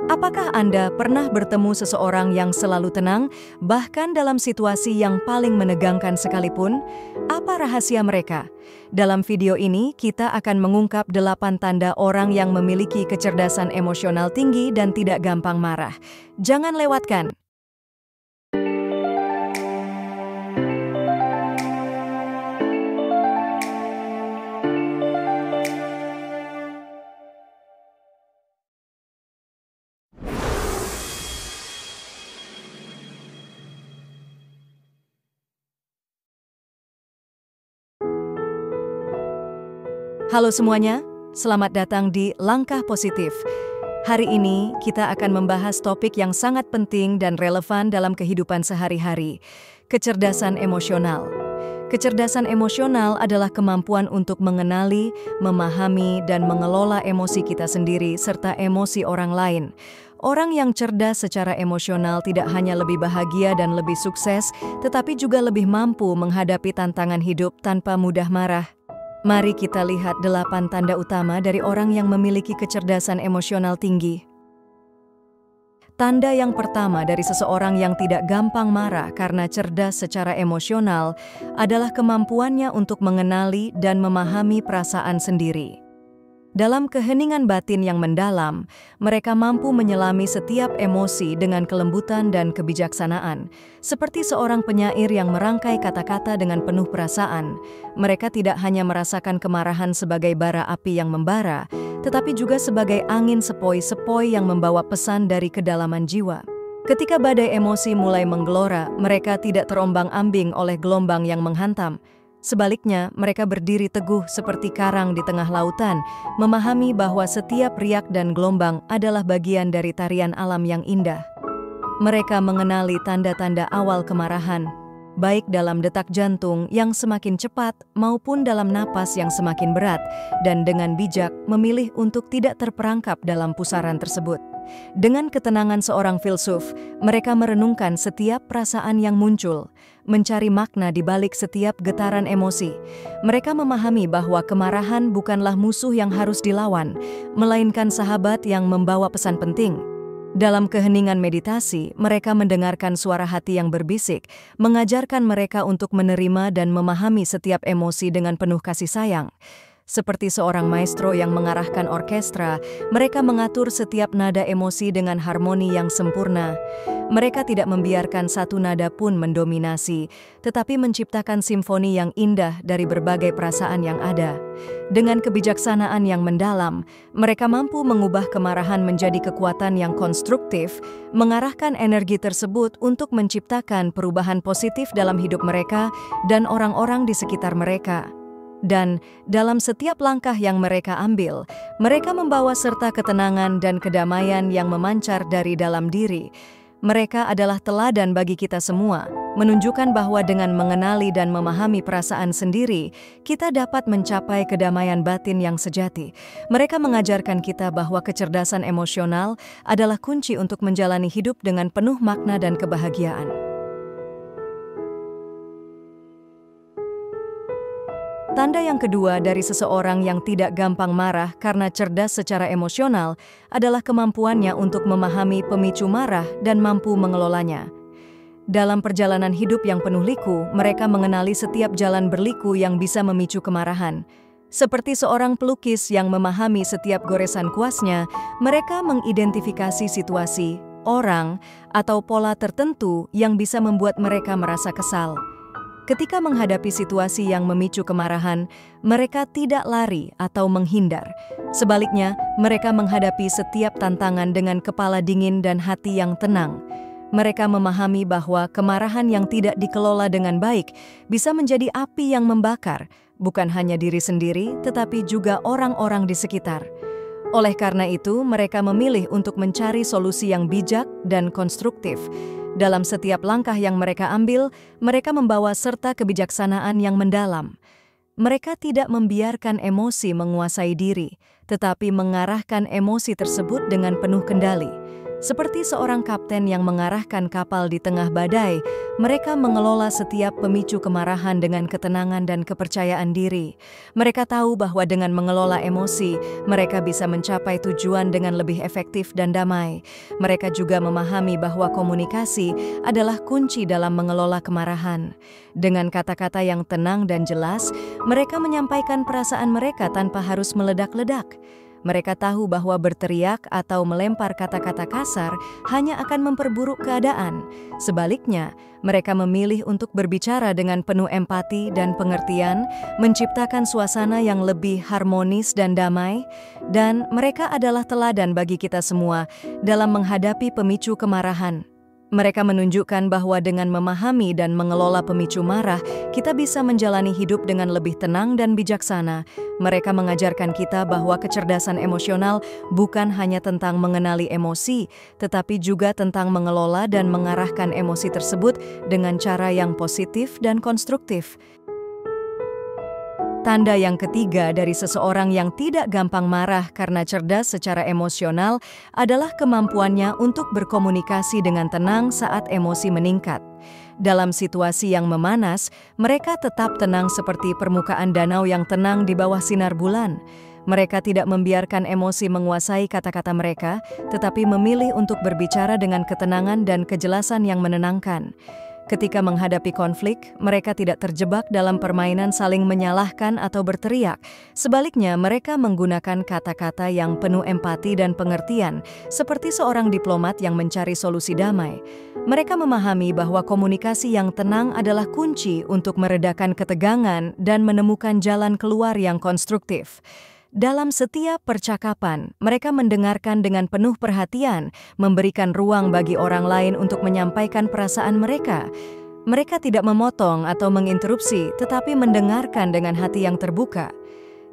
Apakah Anda pernah bertemu seseorang yang selalu tenang, bahkan dalam situasi yang paling menegangkan sekalipun? Apa rahasia mereka? Dalam video ini, kita akan mengungkap 8 tanda orang yang memiliki kecerdasan emosional tinggi dan tidak gampang marah. Jangan lewatkan. Halo semuanya, selamat datang di Langkah Positif. Hari ini kita akan membahas topik yang sangat penting dan relevan dalam kehidupan sehari-hari, kecerdasan emosional. Kecerdasan emosional adalah kemampuan untuk mengenali, memahami, dan mengelola emosi kita sendiri serta emosi orang lain. Orang yang cerdas secara emosional tidak hanya lebih bahagia dan lebih sukses, tetapi juga lebih mampu menghadapi tantangan hidup tanpa mudah marah. Mari kita lihat 8 tanda utama dari orang yang memiliki kecerdasan emosional tinggi. Tanda yang pertama dari seseorang yang tidak gampang marah karena cerdas secara emosional adalah kemampuannya untuk mengenali dan memahami perasaan sendiri. Dalam keheningan batin yang mendalam, mereka mampu menyelami setiap emosi dengan kelembutan dan kebijaksanaan. Seperti seorang penyair yang merangkai kata-kata dengan penuh perasaan, mereka tidak hanya merasakan kemarahan sebagai bara api yang membara, tetapi juga sebagai angin sepoi-sepoi yang membawa pesan dari kedalaman jiwa. Ketika badai emosi mulai menggelora, mereka tidak terombang-ambing oleh gelombang yang menghantam. Sebaliknya, mereka berdiri teguh seperti karang di tengah lautan, memahami bahwa setiap riak dan gelombang adalah bagian dari tarian alam yang indah. Mereka mengenali tanda-tanda awal kemarahan, baik dalam detak jantung yang semakin cepat maupun dalam napas yang semakin berat, dan dengan bijak memilih untuk tidak terperangkap dalam pusaran tersebut. Dengan ketenangan seorang filsuf, mereka merenungkan setiap perasaan yang muncul, mencari makna di balik setiap getaran emosi. Mereka memahami bahwa kemarahan bukanlah musuh yang harus dilawan, melainkan sahabat yang membawa pesan penting. Dalam keheningan meditasi, mereka mendengarkan suara hati yang berbisik, mengajarkan mereka untuk menerima dan memahami setiap emosi dengan penuh kasih sayang. Seperti seorang maestro yang mengarahkan orkestra, mereka mengatur setiap nada emosi dengan harmoni yang sempurna. Mereka tidak membiarkan satu nada pun mendominasi, tetapi menciptakan simfoni yang indah dari berbagai perasaan yang ada. Dengan kebijaksanaan yang mendalam, mereka mampu mengubah kemarahan menjadi kekuatan yang konstruktif, mengarahkan energi tersebut untuk menciptakan perubahan positif dalam hidup mereka dan orang-orang di sekitar mereka. Dan dalam setiap langkah yang mereka ambil, mereka membawa serta ketenangan dan kedamaian yang memancar dari dalam diri. Mereka adalah teladan bagi kita semua, menunjukkan bahwa dengan mengenali dan memahami perasaan sendiri, kita dapat mencapai kedamaian batin yang sejati. Mereka mengajarkan kita bahwa kecerdasan emosional adalah kunci untuk menjalani hidup dengan penuh makna dan kebahagiaan. Tanda yang kedua dari seseorang yang tidak gampang marah karena cerdas secara emosional adalah kemampuannya untuk memahami pemicu marah dan mampu mengelolanya. Dalam perjalanan hidup yang penuh liku, mereka mengenali setiap jalan berliku yang bisa memicu kemarahan. Seperti seorang pelukis yang memahami setiap goresan kuasnya, mereka mengidentifikasi situasi, orang, atau pola tertentu yang bisa membuat mereka merasa kesal. Ketika menghadapi situasi yang memicu kemarahan, mereka tidak lari atau menghindar. Sebaliknya, mereka menghadapi setiap tantangan dengan kepala dingin dan hati yang tenang. Mereka memahami bahwa kemarahan yang tidak dikelola dengan baik bisa menjadi api yang membakar, bukan hanya diri sendiri, tetapi juga orang-orang di sekitar. Oleh karena itu, mereka memilih untuk mencari solusi yang bijak dan konstruktif. Dalam setiap langkah yang mereka ambil, mereka membawa serta kebijaksanaan yang mendalam. Mereka tidak membiarkan emosi menguasai diri, tetapi mengarahkan emosi tersebut dengan penuh kendali. Seperti seorang kapten yang mengarahkan kapal di tengah badai, mereka mengelola setiap pemicu kemarahan dengan ketenangan dan kepercayaan diri. Mereka tahu bahwa dengan mengelola emosi, mereka bisa mencapai tujuan dengan lebih efektif dan damai. Mereka juga memahami bahwa komunikasi adalah kunci dalam mengelola kemarahan. Dengan kata-kata yang tenang dan jelas, mereka menyampaikan perasaan mereka tanpa harus meledak-ledak. Mereka tahu bahwa berteriak atau melempar kata-kata kasar hanya akan memperburuk keadaan. Sebaliknya, mereka memilih untuk berbicara dengan penuh empati dan pengertian, menciptakan suasana yang lebih harmonis dan damai, dan mereka adalah teladan bagi kita semua dalam menghadapi pemicu kemarahan. Mereka menunjukkan bahwa dengan memahami dan mengelola pemicu marah, kita bisa menjalani hidup dengan lebih tenang dan bijaksana. Mereka mengajarkan kita bahwa kecerdasan emosional bukan hanya tentang mengenali emosi, tetapi juga tentang mengelola dan mengarahkan emosi tersebut dengan cara yang positif dan konstruktif. Tanda yang ketiga dari seseorang yang tidak gampang marah karena cerdas secara emosional adalah kemampuannya untuk berkomunikasi dengan tenang saat emosi meningkat. Dalam situasi yang memanas, mereka tetap tenang seperti permukaan danau yang tenang di bawah sinar bulan. Mereka tidak membiarkan emosi menguasai kata-kata mereka, tetapi memilih untuk berbicara dengan ketenangan dan kejelasan yang menenangkan. Ketika menghadapi konflik, mereka tidak terjebak dalam permainan saling menyalahkan atau berteriak. Sebaliknya, mereka menggunakan kata-kata yang penuh empati dan pengertian, seperti seorang diplomat yang mencari solusi damai. Mereka memahami bahwa komunikasi yang tenang adalah kunci untuk meredakan ketegangan dan menemukan jalan keluar yang konstruktif. Dalam setiap percakapan, mereka mendengarkan dengan penuh perhatian, memberikan ruang bagi orang lain untuk menyampaikan perasaan mereka. Mereka tidak memotong atau menginterupsi, tetapi mendengarkan dengan hati yang terbuka.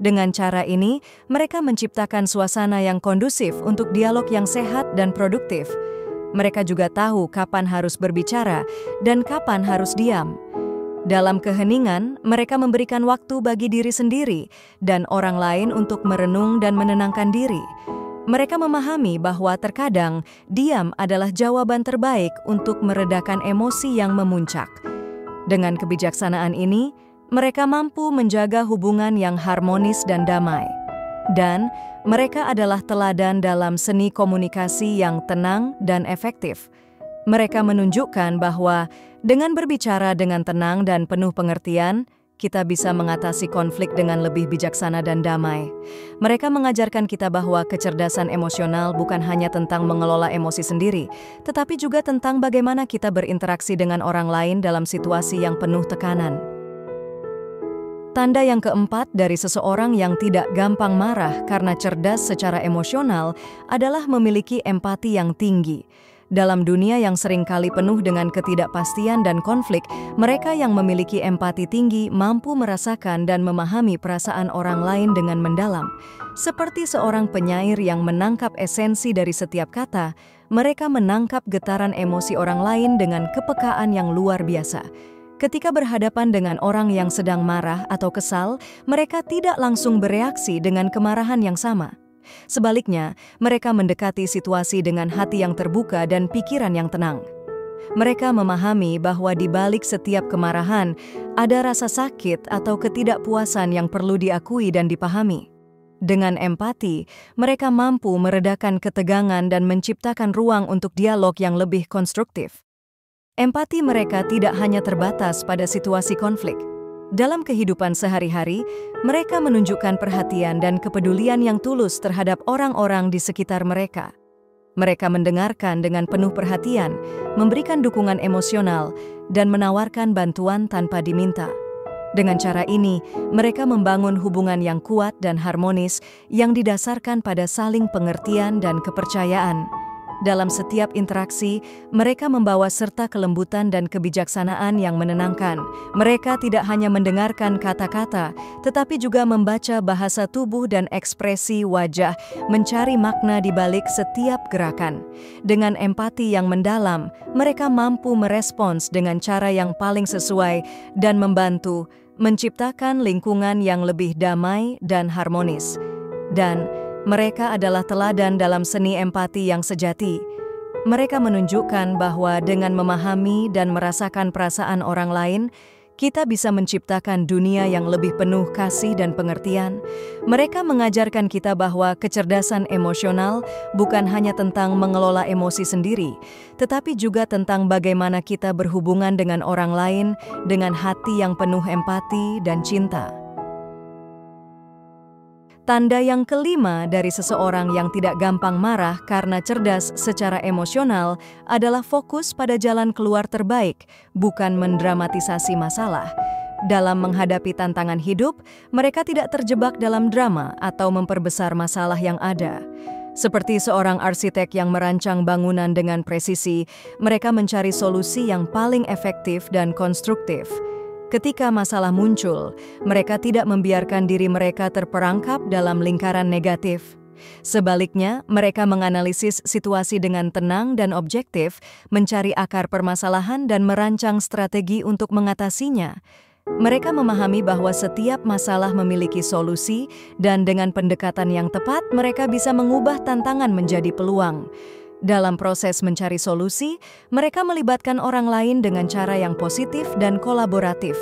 Dengan cara ini, mereka menciptakan suasana yang kondusif untuk dialog yang sehat dan produktif. Mereka juga tahu kapan harus berbicara dan kapan harus diam. Dalam keheningan, mereka memberikan waktu bagi diri sendiri dan orang lain untuk merenung dan menenangkan diri. Mereka memahami bahwa terkadang diam adalah jawaban terbaik untuk meredakan emosi yang memuncak. Dengan kebijaksanaan ini, mereka mampu menjaga hubungan yang harmonis dan damai. Dan mereka adalah teladan dalam seni komunikasi yang tenang dan efektif. Mereka menunjukkan bahwa dengan berbicara dengan tenang dan penuh pengertian, kita bisa mengatasi konflik dengan lebih bijaksana dan damai. Mereka mengajarkan kita bahwa kecerdasan emosional bukan hanya tentang mengelola emosi sendiri, tetapi juga tentang bagaimana kita berinteraksi dengan orang lain dalam situasi yang penuh tekanan. Tanda yang keempat dari seseorang yang tidak gampang marah karena cerdas secara emosional adalah memiliki empati yang tinggi. Dalam dunia yang seringkali penuh dengan ketidakpastian dan konflik, mereka yang memiliki empati tinggi mampu merasakan dan memahami perasaan orang lain dengan mendalam. Seperti seorang penyair yang menangkap esensi dari setiap kata, mereka menangkap getaran emosi orang lain dengan kepekaan yang luar biasa. Ketika berhadapan dengan orang yang sedang marah atau kesal, mereka tidak langsung bereaksi dengan kemarahan yang sama. Sebaliknya, mereka mendekati situasi dengan hati yang terbuka dan pikiran yang tenang. Mereka memahami bahwa di balik setiap kemarahan ada rasa sakit atau ketidakpuasan yang perlu diakui dan dipahami. Dengan empati, mereka mampu meredakan ketegangan dan menciptakan ruang untuk dialog yang lebih konstruktif. Empati mereka tidak hanya terbatas pada situasi konflik. Dalam kehidupan sehari-hari, mereka menunjukkan perhatian dan kepedulian yang tulus terhadap orang-orang di sekitar mereka. Mereka mendengarkan dengan penuh perhatian, memberikan dukungan emosional, dan menawarkan bantuan tanpa diminta. Dengan cara ini, mereka membangun hubungan yang kuat dan harmonis yang didasarkan pada saling pengertian dan kepercayaan. Dalam setiap interaksi, mereka membawa serta kelembutan dan kebijaksanaan yang menenangkan. Mereka tidak hanya mendengarkan kata-kata, tetapi juga membaca bahasa tubuh dan ekspresi wajah, mencari makna di balik setiap gerakan. Dengan empati yang mendalam, mereka mampu merespons dengan cara yang paling sesuai dan membantu menciptakan lingkungan yang lebih damai dan harmonis. Dan mereka adalah teladan dalam seni empati yang sejati. mereka menunjukkan bahwa dengan memahami dan merasakan perasaan orang lain, kita bisa menciptakan dunia yang lebih penuh kasih dan pengertian. Mereka mengajarkan kita bahwa kecerdasan emosional bukan hanya tentang mengelola emosi sendiri, tetapi juga tentang bagaimana kita berhubungan dengan orang lain dengan hati yang penuh empati dan cinta. Tanda yang kelima dari seseorang yang tidak gampang marah karena cerdas secara emosional adalah fokus pada jalan keluar terbaik, bukan mendramatisasi masalah. Dalam menghadapi tantangan hidup, mereka tidak terjebak dalam drama atau memperbesar masalah yang ada. Seperti seorang arsitek yang merancang bangunan dengan presisi, mereka mencari solusi yang paling efektif dan konstruktif. Ketika masalah muncul, mereka tidak membiarkan diri mereka terperangkap dalam lingkaran negatif. Sebaliknya, mereka menganalisis situasi dengan tenang dan objektif, mencari akar permasalahan dan merancang strategi untuk mengatasinya. Mereka memahami bahwa setiap masalah memiliki solusi, dan dengan pendekatan yang tepat, mereka bisa mengubah tantangan menjadi peluang. Dalam proses mencari solusi, mereka melibatkan orang lain dengan cara yang positif dan kolaboratif.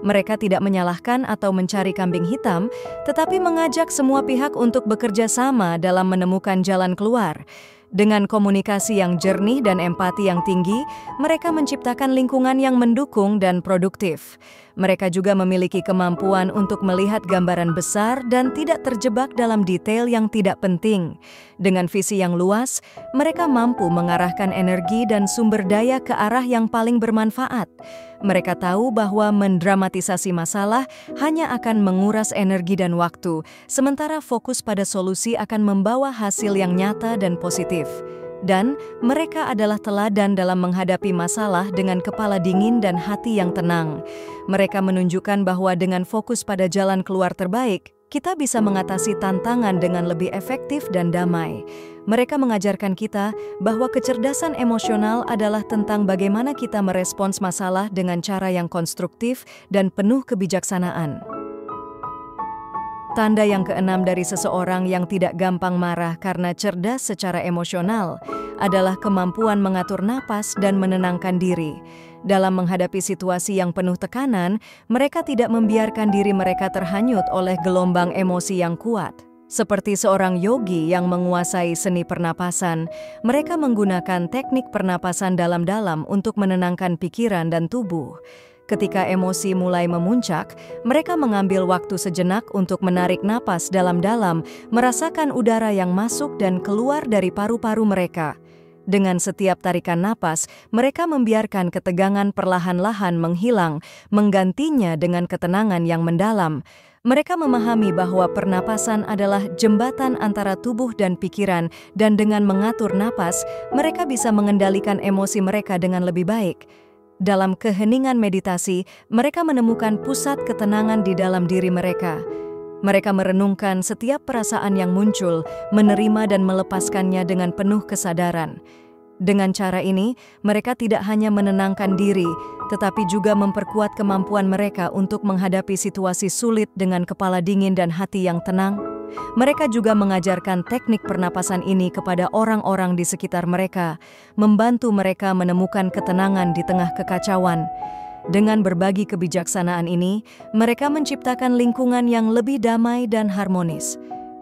Mereka tidak menyalahkan atau mencari kambing hitam, tetapi mengajak semua pihak untuk bekerja sama dalam menemukan jalan keluar. Dengan komunikasi yang jernih dan empati yang tinggi, mereka menciptakan lingkungan yang mendukung dan produktif. Mereka juga memiliki kemampuan untuk melihat gambaran besar dan tidak terjebak dalam detail yang tidak penting. Dengan visi yang luas, mereka mampu mengarahkan energi dan sumber daya ke arah yang paling bermanfaat. Mereka tahu bahwa mendramatisasi masalah hanya akan menguras energi dan waktu, sementara fokus pada solusi akan membawa hasil yang nyata dan positif. Dan mereka adalah teladan dalam menghadapi masalah dengan kepala dingin dan hati yang tenang. Mereka menunjukkan bahwa dengan fokus pada jalan keluar terbaik, kita bisa mengatasi tantangan dengan lebih efektif dan damai. Mereka mengajarkan kita bahwa kecerdasan emosional adalah tentang bagaimana kita merespons masalah dengan cara yang konstruktif dan penuh kebijaksanaan. Tanda yang keenam dari seseorang yang tidak gampang marah karena cerdas secara emosional adalah kemampuan mengatur napas dan menenangkan diri. Dalam menghadapi situasi yang penuh tekanan, mereka tidak membiarkan diri mereka terhanyut oleh gelombang emosi yang kuat. Seperti seorang yogi yang menguasai seni pernapasan, mereka menggunakan teknik pernapasan dalam-dalam untuk menenangkan pikiran dan tubuh. Ketika emosi mulai memuncak, mereka mengambil waktu sejenak untuk menarik napas dalam-dalam, merasakan udara yang masuk dan keluar dari paru-paru mereka. Dengan setiap tarikan napas, mereka membiarkan ketegangan perlahan-lahan menghilang, menggantinya dengan ketenangan yang mendalam. Mereka memahami bahwa pernapasan adalah jembatan antara tubuh dan pikiran, dan dengan mengatur napas, mereka bisa mengendalikan emosi mereka dengan lebih baik. Dalam keheningan meditasi, mereka menemukan pusat ketenangan di dalam diri mereka. Mereka merenungkan setiap perasaan yang muncul, menerima dan melepaskannya dengan penuh kesadaran. Dengan cara ini, mereka tidak hanya menenangkan diri, tetapi juga memperkuat kemampuan mereka untuk menghadapi situasi sulit dengan kepala dingin dan hati yang tenang. Mereka juga mengajarkan teknik pernapasan ini kepada orang-orang di sekitar mereka, membantu mereka menemukan ketenangan di tengah kekacauan. Dengan berbagi kebijaksanaan ini, mereka menciptakan lingkungan yang lebih damai dan harmonis.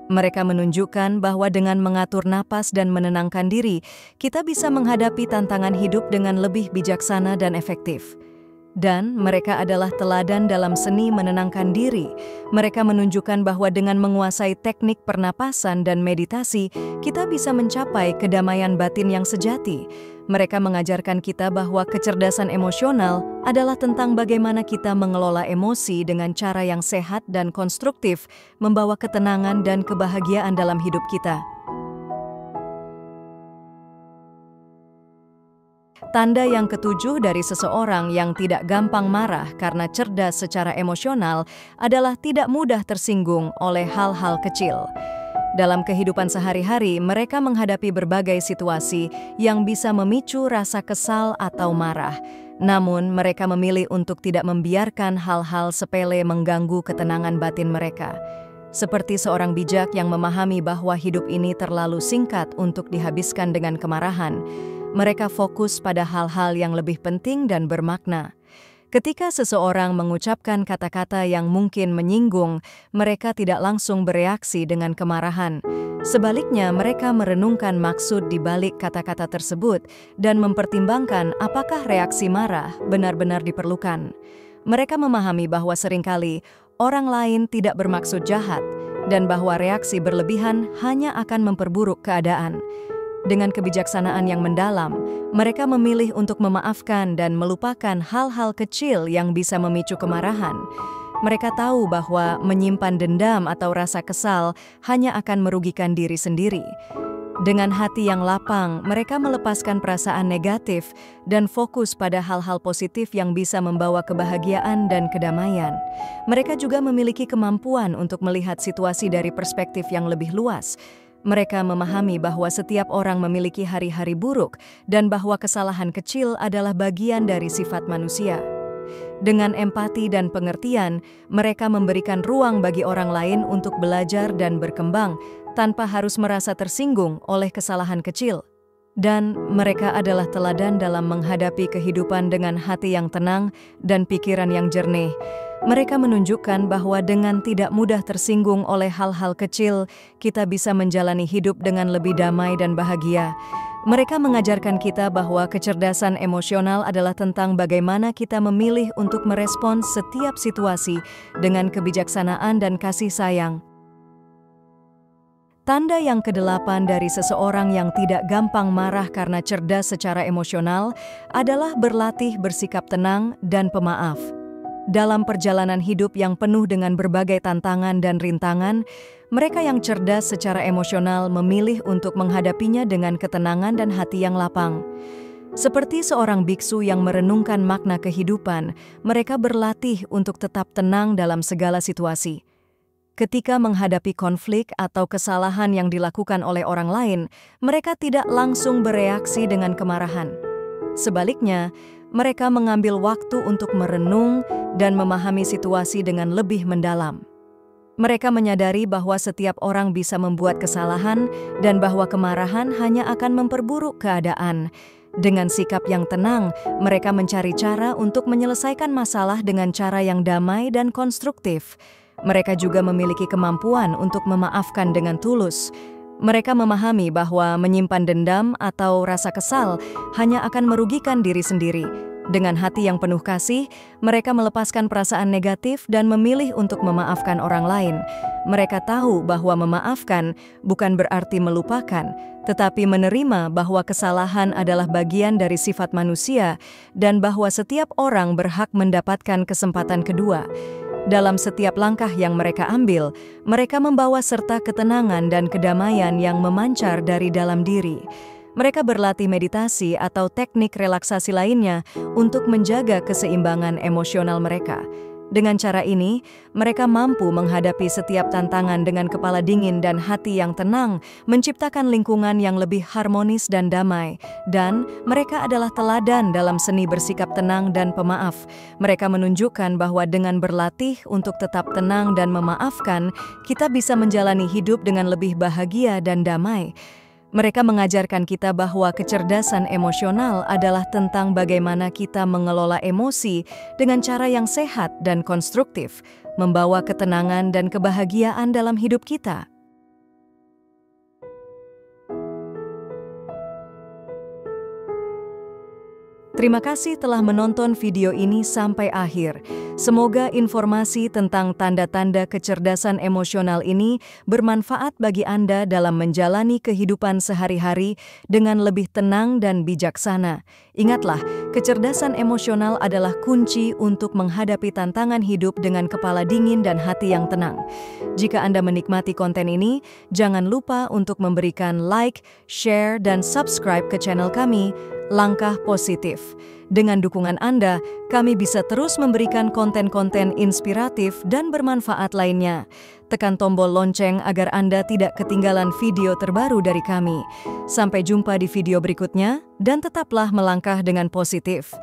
Mereka menunjukkan bahwa dengan mengatur napas dan menenangkan diri, kita bisa menghadapi tantangan hidup dengan lebih bijaksana dan efektif. Dan mereka adalah teladan dalam seni menenangkan diri. Mereka menunjukkan bahwa dengan menguasai teknik pernapasan dan meditasi, kita bisa mencapai kedamaian batin yang sejati. Mereka mengajarkan kita bahwa kecerdasan emosional adalah tentang bagaimana kita mengelola emosi dengan cara yang sehat dan konstruktif, membawa ketenangan dan kebahagiaan dalam hidup kita. Tanda yang ketujuh dari seseorang yang tidak gampang marah karena cerdas secara emosional adalah tidak mudah tersinggung oleh hal-hal kecil. Dalam kehidupan sehari-hari, mereka menghadapi berbagai situasi yang bisa memicu rasa kesal atau marah. Namun, mereka memilih untuk tidak membiarkan hal-hal sepele mengganggu ketenangan batin mereka. Seperti seorang bijak yang memahami bahwa hidup ini terlalu singkat untuk dihabiskan dengan kemarahan, mereka fokus pada hal-hal yang lebih penting dan bermakna. Ketika seseorang mengucapkan kata-kata yang mungkin menyinggung, mereka tidak langsung bereaksi dengan kemarahan. Sebaliknya, mereka merenungkan maksud di balik kata-kata tersebut dan mempertimbangkan apakah reaksi marah benar-benar diperlukan. Mereka memahami bahwa seringkali orang lain tidak bermaksud jahat dan bahwa reaksi berlebihan hanya akan memperburuk keadaan. Dengan kebijaksanaan yang mendalam, mereka memilih untuk memaafkan dan melupakan hal-hal kecil yang bisa memicu kemarahan. Mereka tahu bahwa menyimpan dendam atau rasa kesal hanya akan merugikan diri sendiri. Dengan hati yang lapang, mereka melepaskan perasaan negatif dan fokus pada hal-hal positif yang bisa membawa kebahagiaan dan kedamaian. Mereka juga memiliki kemampuan untuk melihat situasi dari perspektif yang lebih luas. Mereka memahami bahwa setiap orang memiliki hari-hari buruk dan bahwa kesalahan kecil adalah bagian dari sifat manusia. Dengan empati dan pengertian, mereka memberikan ruang bagi orang lain untuk belajar dan berkembang tanpa harus merasa tersinggung oleh kesalahan kecil. Dan mereka adalah teladan dalam menghadapi kehidupan dengan hati yang tenang dan pikiran yang jernih. Mereka menunjukkan bahwa dengan tidak mudah tersinggung oleh hal-hal kecil, kita bisa menjalani hidup dengan lebih damai dan bahagia. Mereka mengajarkan kita bahwa kecerdasan emosional adalah tentang bagaimana kita memilih untuk merespons setiap situasi dengan kebijaksanaan dan kasih sayang. Tanda yang ke-8 dari seseorang yang tidak gampang marah karena cerdas secara emosional adalah berlatih bersikap tenang dan pemaaf. Dalam perjalanan hidup yang penuh dengan berbagai tantangan dan rintangan, mereka yang cerdas secara emosional memilih untuk menghadapinya dengan ketenangan dan hati yang lapang. Seperti seorang biksu yang merenungkan makna kehidupan, mereka berlatih untuk tetap tenang dalam segala situasi. Ketika menghadapi konflik atau kesalahan yang dilakukan oleh orang lain, mereka tidak langsung bereaksi dengan kemarahan. Sebaliknya, mereka mengambil waktu untuk merenung dan memahami situasi dengan lebih mendalam. Mereka menyadari bahwa setiap orang bisa membuat kesalahan dan bahwa kemarahan hanya akan memperburuk keadaan. Dengan sikap yang tenang, mereka mencari cara untuk menyelesaikan masalah dengan cara yang damai dan konstruktif. Mereka juga memiliki kemampuan untuk memaafkan dengan tulus. Mereka memahami bahwa menyimpan dendam atau rasa kesal hanya akan merugikan diri sendiri. Dengan hati yang penuh kasih, mereka melepaskan perasaan negatif dan memilih untuk memaafkan orang lain. Mereka tahu bahwa memaafkan bukan berarti melupakan, tetapi menerima bahwa kesalahan adalah bagian dari sifat manusia dan bahwa setiap orang berhak mendapatkan kesempatan kedua. Dalam setiap langkah yang mereka ambil, mereka membawa serta ketenangan dan kedamaian yang memancar dari dalam diri. Mereka berlatih meditasi atau teknik relaksasi lainnya untuk menjaga keseimbangan emosional mereka. Dengan cara ini, mereka mampu menghadapi setiap tantangan dengan kepala dingin dan hati yang tenang, menciptakan lingkungan yang lebih harmonis dan damai. Dan mereka adalah teladan dalam seni bersikap tenang dan pemaaf. Mereka menunjukkan bahwa dengan berlatih untuk tetap tenang dan memaafkan, kita bisa menjalani hidup dengan lebih bahagia dan damai. Mereka mengajarkan kita bahwa kecerdasan emosional adalah tentang bagaimana kita mengelola emosi dengan cara yang sehat dan konstruktif, membawa ketenangan dan kebahagiaan dalam hidup kita. Terima kasih telah menonton video ini sampai akhir. Semoga informasi tentang tanda-tanda kecerdasan emosional ini bermanfaat bagi Anda dalam menjalani kehidupan sehari-hari dengan lebih tenang dan bijaksana. Ingatlah, kecerdasan emosional adalah kunci untuk menghadapi tantangan hidup dengan kepala dingin dan hati yang tenang. Jika Anda menikmati konten ini, jangan lupa untuk memberikan like, share, dan subscribe ke channel kami, Langkah Positif. Dengan dukungan Anda, kami bisa terus memberikan konten-konten inspiratif dan bermanfaat lainnya. Tekan tombol lonceng agar Anda tidak ketinggalan video terbaru dari kami. Sampai jumpa di video berikutnya, dan tetaplah melangkah dengan positif.